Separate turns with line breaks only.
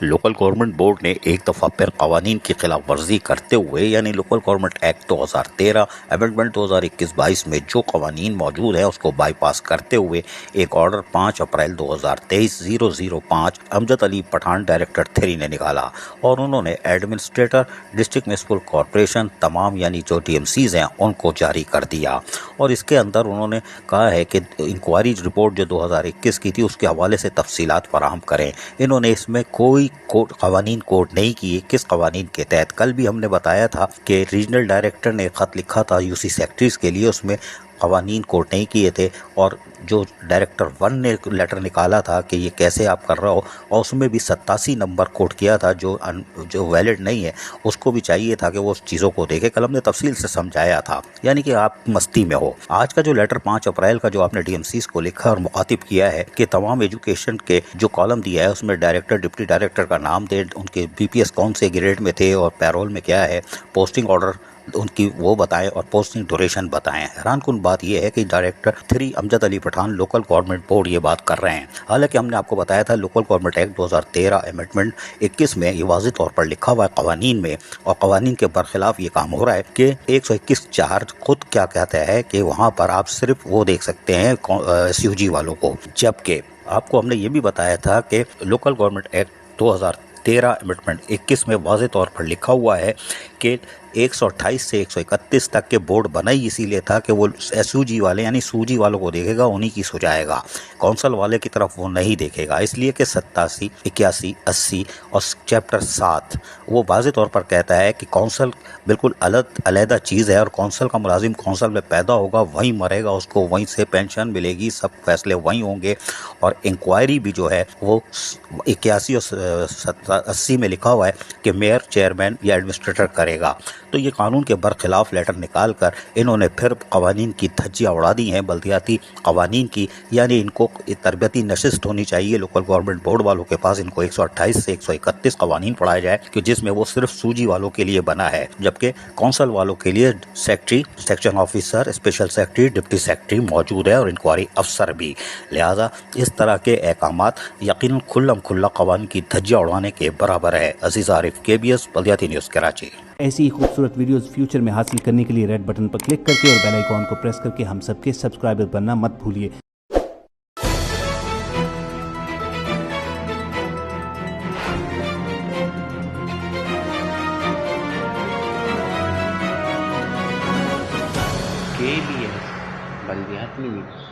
Local government board ने एक दफ़ा फिर कवानीन की खिलाफ वर्जी करते हुए यानी लोकल गवर्नमेंट एक्ट 2013 अमेंडमेंट 2021-22 में जो कवानीन मौजूद है उसको बाईपास करते हुए एक ऑर्डर 5 अप्रैल 2023 005 अमजद अली पठान डायरेक्टर 3 ने निकाला और उन्होंने एडमिनिस्ट्रेटर डिस्ट्रिक्ट म्यूनसिपल कॉरपोरेशन तमाम यानी जो DMCs हैं उनको जारी कर दिया। और इसके अंदर उन्होंने कहा है कि इंक्वायरी रिपोर्ट जो 2021 की थी उसके हवाले से तफसीलात फराहम करें। इन्होंने इसमें कोई कवानीन कोड नहीं किए किस कवानीन के तहत। कल भी हमने बताया था कि रीजनल डायरेक्टर ने ख़त लिखा था UC सेक्रेटरीज़ के लिए, उसमें कवानीन कोड नहीं किए थे और जो डायरेक्टर 1 ने लेटर निकाला था कि ये कैसे आप कर रहे हो और उसमें भी 87 नंबर कोड किया था जो वैलिड नहीं है, उसको भी चाहिए था कि वो उस चीज़ों को देखे। कल हमने तफसील से समझाया था, यानी कि आप मस्ती में हो। आज का जो लेटर 5 अप्रैल का जो आपने DMCs को लिखा और मुखातिब किया है कि तमाम एजुकेशन के जो कॉलम दिया है उसमें डायरेक्टर डिप्टी डायरेक्टर का नाम दे, उनके BPS कौन से ग्रेड में थे और पैरोल में क्या है, पोस्टिंग ऑर्डर उनकी वो बताएं और पोस्टिंग ड्यूरेशन बताएं। हैरान कुन बात यह है कि director 3 Amjad Ali Pathan local government board ये बात कर रहे हैं। हालांकि हमने आपको बताया था लोकल गवर्नमेंट एक्ट 2013 अमेंडमेंट 21 में ये वाज़ेह तौर पर लिखा हुआ है कवानीन में, और कवानीन के बरखिलाफ ये काम हो रहा है कि 121(4) खुद क्या कहता है कि वहाँ पर आप सिर्फ वो देख सकते हैं SUG वालों को। जबकि आपको हमने ये भी बताया था कि लोकल गवर्नमेंट एक्ट 2013 अमेंडमेंट 21 में वाज़ेह तौर पर लिखा हुआ है कि 128 से 131 तक के बोर्ड बना ही इसीलिए था कि वो SUG वाले यानी सूजी वालों को देखेगा, उन्हीं की सुझाएगा, कौंसल वाले की तरफ वो नहीं देखेगा। इसलिए कि 87, 81, 80 और चैप्टर 7 वो वाज़ेह तौर पर कहता है कि कौंसल बिल्कुल अलग चीज़ है और कौंसल का मुलाजिम कौंसल में पैदा होगा, वहीं मरेगा, उसको वहीं से पेंशन मिलेगी, सब फैसले वहीं होंगे। और इंक्वायरी भी जो है वो 81 और 80 में लिखा हुआ है कि मेयर चेयरमैन या एडमिनिस्ट्रेटर करेगा। तो ये कानून के बरखिलाफ लेटर निकाल कर इन्होंने फिर कवानीन की धज्जियाँ उड़ा दी हैं, बल्दियाती कवानीन की, यानी इनको तरबियती नशिस्त होनी चाहिए लोकल गवर्नमेंट बोर्ड वालों के पास। इनको 128 से 131 कवानीन पढ़ाया जाए कि जिसमें वो सिर्फ सूजी वालों के लिए बना है, जबकि कौंसल वालों के लिए secretary, section officer, special secretary, deputy secretary मौजूद है और इंक्वायरी अफसर भी। लिहाजा इस तरह के अहकामात यकीनन खुल्लम खुल्ला कवानीन की धज्जियाँ उड़ाने के बराबर है। अजीज आरिफ, KBS बल्दियाती न्यूज़ कराची।
ऐसी ही खूबसूरत वीडियोस फ्यूचर में हासिल करने के लिए रेड बटन पर क्लिक करके और बेल आइकॉन को प्रेस करके हम सबके सब्सक्राइबर बनना मत भूलिए।
KBS बल्दियाती न्यूज़।